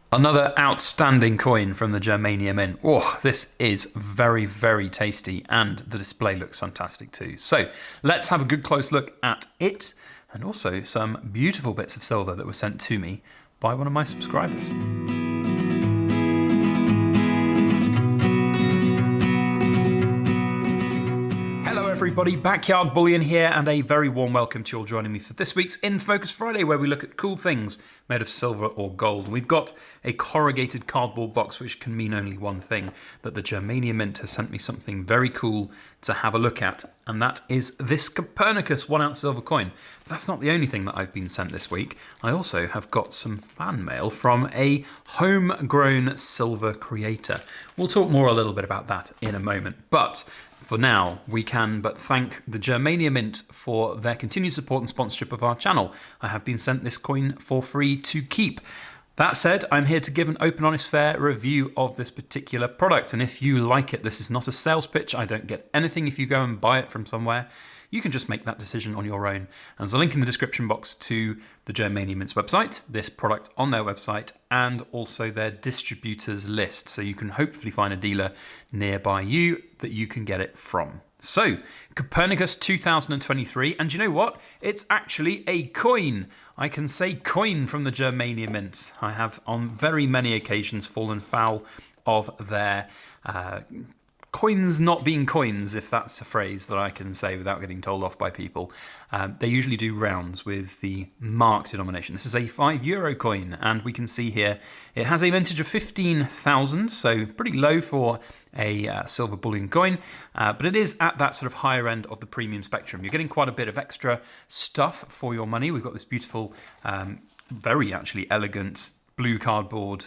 Another outstanding coin from the Germania Mint. Oh, this is very, very tasty, and the display looks fantastic too. So let's have a good close look at it, and also some beautiful bits of silver that were sent to me by one of my subscribers. Everybody, Backyard Bullion here, and a very warm welcome to you all joining me for this week's In Focus Friday, where we look at cool things made of silver or gold. We've got a corrugated cardboard box, which can mean only one thing, that the Germania Mint has sent me something very cool to have a look at, and that is this Copernicus 1 ounce silver coin. But that's not the only thing that I've been sent this week. I also have got some fan mail from a homegrown silver creator. We'll talk more a little bit about that in a moment, but for now, we can but thank the Germania Mint for their continued support and sponsorship of our channel. I have been sent this coin for free to keep. That said, I'm here to give an open, honest, fair review of this particular product. And if you like it, this is not a sales pitch. I don't get anything if you go and buy it from somewhere. You can just make that decision on your own. And there's a link in the description box to the Germania Mint's website, this product on their website, and also their distributors list. So you can hopefully find a dealer nearby you that you can get it from. So, Copernicus 2023, and you know what? It's actually a coin. I can say coin from the Germania Mint. I have on very many occasions fallen foul of their coins not being coins, if that's a phrase that I can say without getting told off by people. They usually do rounds with the mark denomination. This is a €5 coin, and we can see here it has a mintage of 15,000, so pretty low for a silver bullion coin, but it is at that sort of higher end of the premium spectrum. You're getting quite a bit of extra stuff for your money. We've got this beautiful, very actually elegant blue cardboard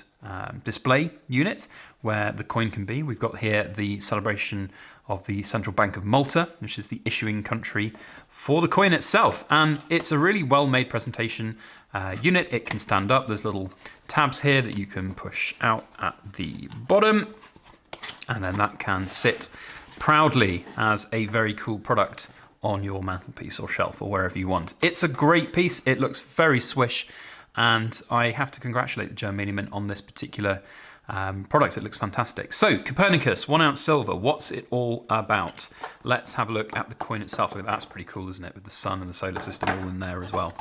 display unit where the coin can be. We've got here the celebration of the Central Bank of Malta, which is the issuing country for the coin itself. And it's a really well-made presentation unit. It can stand up. There's little tabs here that you can push out at the bottom. And then that can sit proudly as a very cool product on your mantelpiece or shelf or wherever you want. It's a great piece. It looks very swish. And I have to congratulate the Germania Mint on this particular product. It looks fantastic. So, Copernicus, 1 ounce silver, what's it all about? Let's have a look at the coin itself. That's pretty cool, isn't it? With the sun and the solar system all in there as well.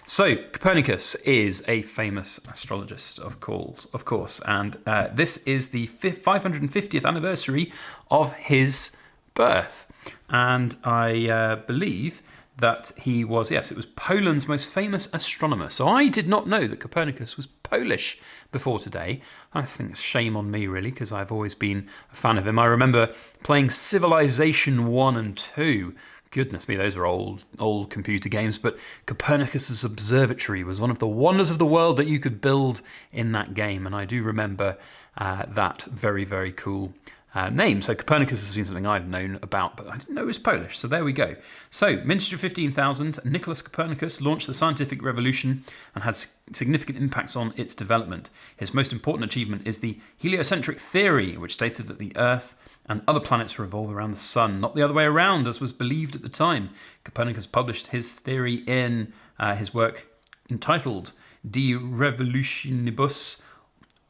So, Copernicus is a famous astrologist, of course. And this is the 550th anniversary of his birth. And I believe that he was, yes, it was Poland's most famous astronomer. So I did not know that Copernicus was Polish before today. I think it's shame on me, really, because I've always been a fan of him. I remember playing Civilization 1 and 2. Goodness me, those were old computer games, but Copernicus's observatory was one of the wonders of the world that you could build in that game, and I do remember that very, very cool name. So Copernicus has been something I've known about, but I didn't know it was Polish. So there we go. So, mintage of 15,000, Nicolaus Copernicus launched the scientific revolution and had significant impacts on its development. His most important achievement is the heliocentric theory, which stated that the Earth and other planets revolve around the sun, not the other way around, as was believed at the time. Copernicus published his theory in his work entitled De Revolutionibus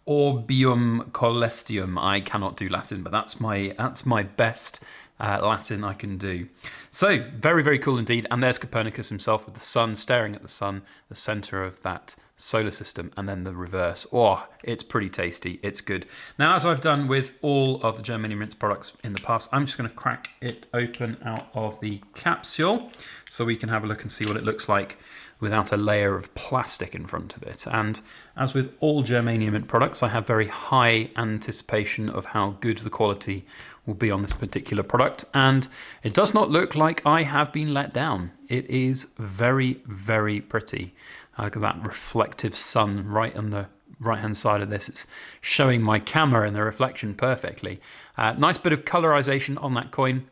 Orbium Coelestium. I cannot do Latin, but that's my best Latin I can do. So, very, very cool indeed. And there's Copernicus himself with the sun, staring at the sun, the center of that solar system, and then the reverse. Oh, it's pretty tasty. It's good. Now, as I've done with all of the Germania Mint products in the past, I'm just going to crack it open out of the capsule so we can have a look and see what it looks like without a layer of plastic in front of it. And as with all Germania Mint products, I have very high anticipation of how good the quality will be on this particular product. And it does not look like I have been let down. It is very, very pretty. Look at that reflective sun right on the right-hand side of this. It's showing my camera in the reflection perfectly. Nice bit of colorization on that coin.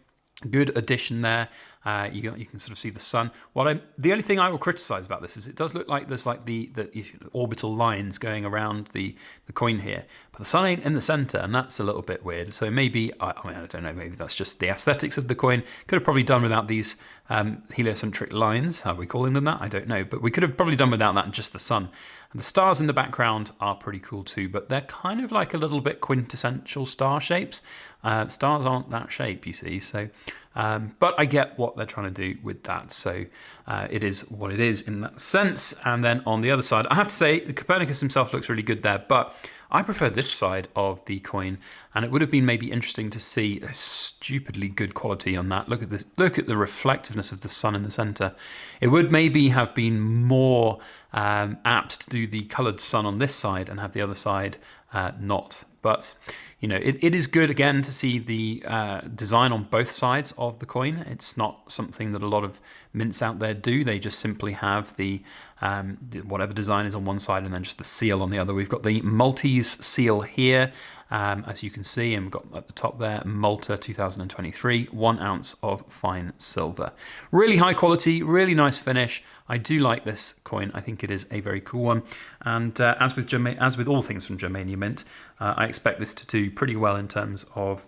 Good addition there. You can sort of see the sun. The only thing I will criticise about this is it does look like there's like the orbital lines going around the coin here, but the sun ain't in the centre, and that's a little bit weird. So maybe I don't know. Maybe that's just the aesthetics of the coin. Could have probably done without these heliocentric lines. How are we calling them that? I don't know, but we could have probably done without that and just the sun. And the stars in the background are pretty cool too, but they're kind of like a little bit quintessential star shapes. Stars aren't that shape, you see. So, but I get what they're trying to do with that. So it is what it is in that sense. And then on the other side, I have to say, the Copernicus himself looks really good there, but I prefer this side of the coin, and it would have been maybe interesting to see a stupidly good quality on that. Look at this. Look at the reflectiveness of the sun in the centre. It would maybe have been more apt to do the coloured sun on this side and have the other side not. But you know, it is good again to see the design on both sides of the coin. It's not something that a lot of mints out there do. They just simply have the whatever design is on one side and then just the seal on the other. We've got the Maltese seal here, as you can see, and we've got at the top there, Malta 2023, 1 ounce of fine silver. Really high quality, really nice finish. I do like this coin. I think it is a very cool one. And as with all things from Germania Mint, I expect this to do pretty well in terms of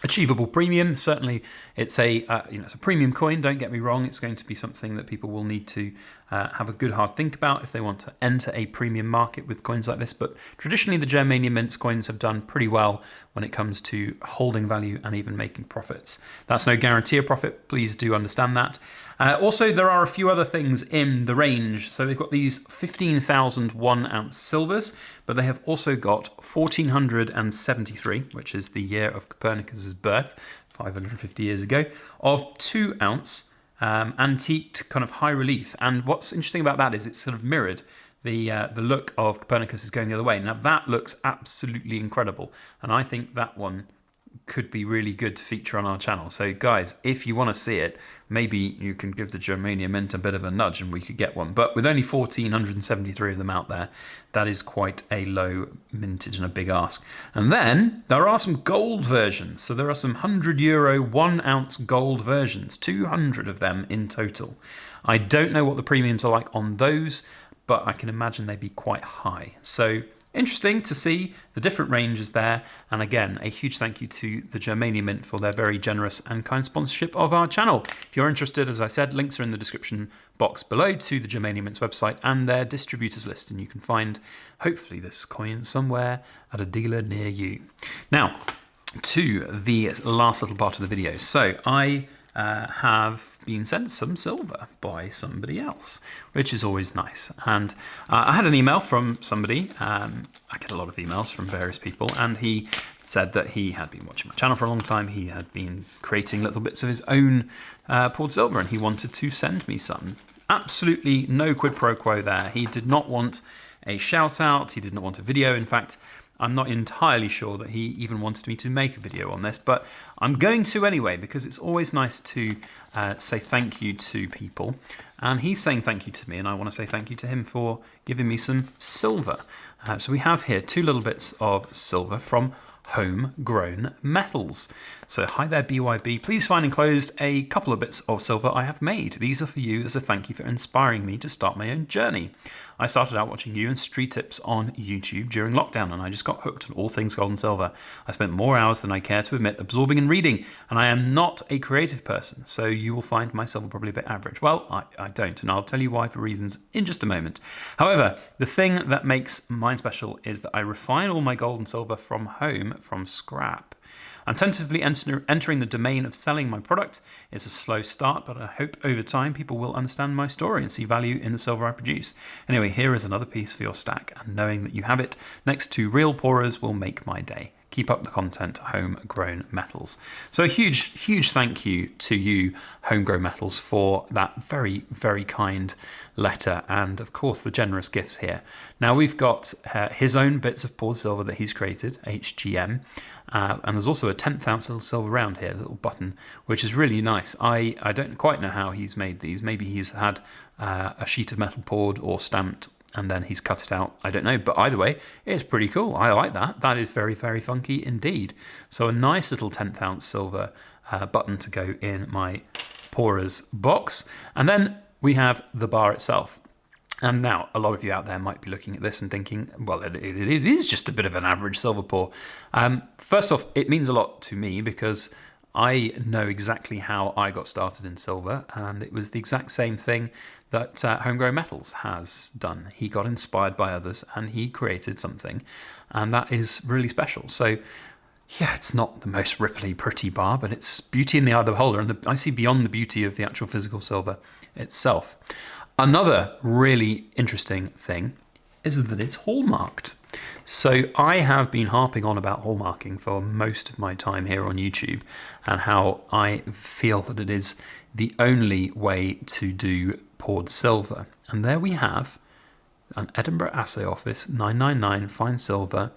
achievable premium. Certainly, it's it's a premium coin. Don't get me wrong. It's going to be something that people will need to have a good hard think about if they want to enter a premium market with coins like this. But traditionally, the Germania Mint coins have done pretty well when it comes to holding value and even making profits. That's no guarantee of profit. Please do understand that. Also, there are a few other things in the range. So they've got these 15,000 1-ounce silvers, but they have also got 1473, which is the year of Copernicus's birth, 550 years ago, of 2-ounce antiqued kind of high relief. And what's interesting about that is it's sort of mirrored. The look of Copernicus is going the other way. Now that looks absolutely incredible, and I think that one could be really good to feature on our channel. So guys, if you want to see it, maybe you can give the Germania Mint a bit of a nudge and we could get one. But with only 1,473 of them out there, that is quite a low mintage and a big ask. And then there are some gold versions. So there are some €100 1-ounce gold versions, 200 of them in total. I don't know what the premiums are like on those, but I can imagine they'd be quite high. So interesting to see the different ranges there. And again, a huge thank you to the Germania Mint for their very generous and kind sponsorship of our channel. If you're interested, as I said, links are in the description box below to the Germania Mint's website and their distributors list. And you can find, hopefully, this coin somewhere at a dealer near you. Now, to the last little part of the video. So I have been sent some silver by somebody else, which is always nice. And I had an email from somebody. I get a lot of emails from various people, and he said that he had been watching my channel for a long time. He had been creating little bits of his own poured silver, and he wanted to send me some. Absolutely no quid pro quo there. He did not want a shout out. He did not want a video. In fact, I'm not entirely sure that he even wanted me to make a video on this, but I'm going to anyway, because it's always nice to say thank you to people. And he's saying thank you to me, and I want to say thank you to him for giving me some silver. So we have here 2 little bits of silver from Homegrown Metals. So hi there, BYB. Please find enclosed a couple of bits of silver I have made. These are for you as a thank you for inspiring me to start my own journey. I started out watching you and Street Tips on YouTube during lockdown, and I just got hooked on all things gold and silver. I spent more hours than I care to admit absorbing and reading, and I am not a creative person, so you will find my silver probably a bit average. Well, I don't, and I'll tell you why for reasons in just a moment. However, the thing that makes mine special is that I refine all my gold and silver from home, from scrap. I'm tentatively entering the domain of selling my product. It's a slow start, but I hope over time people will understand my story and see value in the silver I produce. Anyway, here is another piece for your stack, and knowing that you have it next to real pourers will make my day. Keep up the content, Homegrown Metals. So a huge thank you to you, Homegrown Metals, for that very, very kind letter, and of course the generous gifts here. Now we've got his own bits of poured silver that he's created, HGM, and there's also a 10th ounce little silver round here, a little button, which is really nice. I don't quite know how he's made these. Maybe he's had a sheet of metal poured or stamped, and then he's cut it out. I don't know, but either way, it's pretty cool. I like that. That is very, very funky indeed. So a nice little 10th ounce silver button to go in my pourer's box. And then we have the bar itself. And now, a lot of you out there might be looking at this and thinking, well, it is just a bit of an average silver pour. First off, it means a lot to me because I know exactly how I got started in silver, and it was the exact same thing that Homegrown Metals has done. He got inspired by others, and he created something, and that is really special. So, yeah, it's not the most ripply, pretty bar, but it's beauty in the eye of the beholder, and I see beyond the beauty of the actual physical silver itself. Another really interesting thing is that it's hallmarked. So I have been harping on about hallmarking for most of my time here on YouTube and how I feel that it is the only way to do poured silver. And there we have an Edinburgh Assay Office 999 fine silver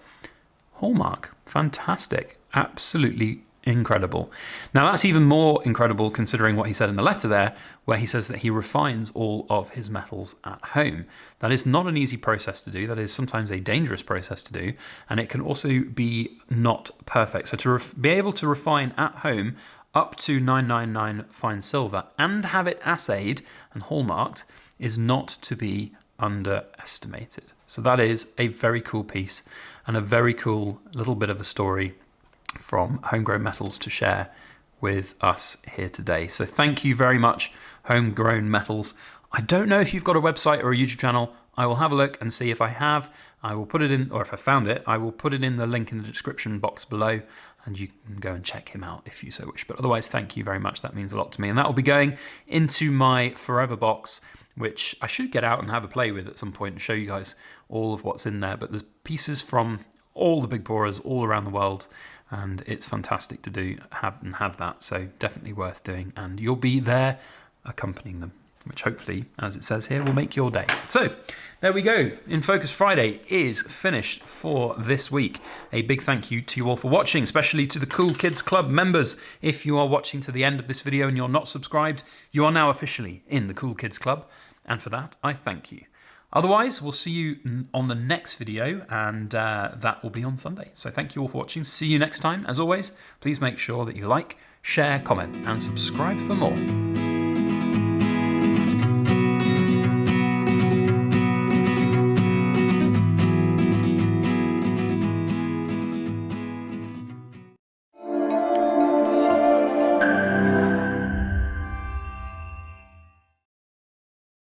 hallmark. Fantastic. Absolutely incredible. Now that's even more incredible considering what he said in the letter there, where he says that he refines all of his metals at home. That is not an easy process to do. That is sometimes a dangerous process to do, and it can also be not perfect. So to be able to refine at home up to 999 fine silver and have it assayed and hallmarked is not to be underestimated. So that is a very cool piece and a very cool little bit of a story from Homegrown Metals to share with us here today. So thank you very much, Homegrown Metals. I don't know if you've got a website or a YouTube channel. I will have a look and see if I have. I will put it in, or if I found it, I will put it in the link in the description box below, and you can go and check him out if you so wish. But otherwise, thank you very much. That means a lot to me. And that will be going into my forever box, which I should get out and have a play with at some point and show you guys all of what's in there. But there's pieces from all the big pourers all around the world, and it's fantastic to have that, so definitely worth doing, and you'll be there accompanying them, which hopefully, as it says here, will make your day. So there we go. In Focus Friday is finished for this week. A big thank you to you all for watching, especially to the Cool Kids Club members. If you are watching to the end of this video and you're not subscribed, you are now officially in the Cool Kids Club, and for that I thank you. Otherwise, we'll see you on the next video, and that will be on Sunday. So thank you all for watching. See you next time. As always, please make sure that you like, share, comment, and subscribe for more.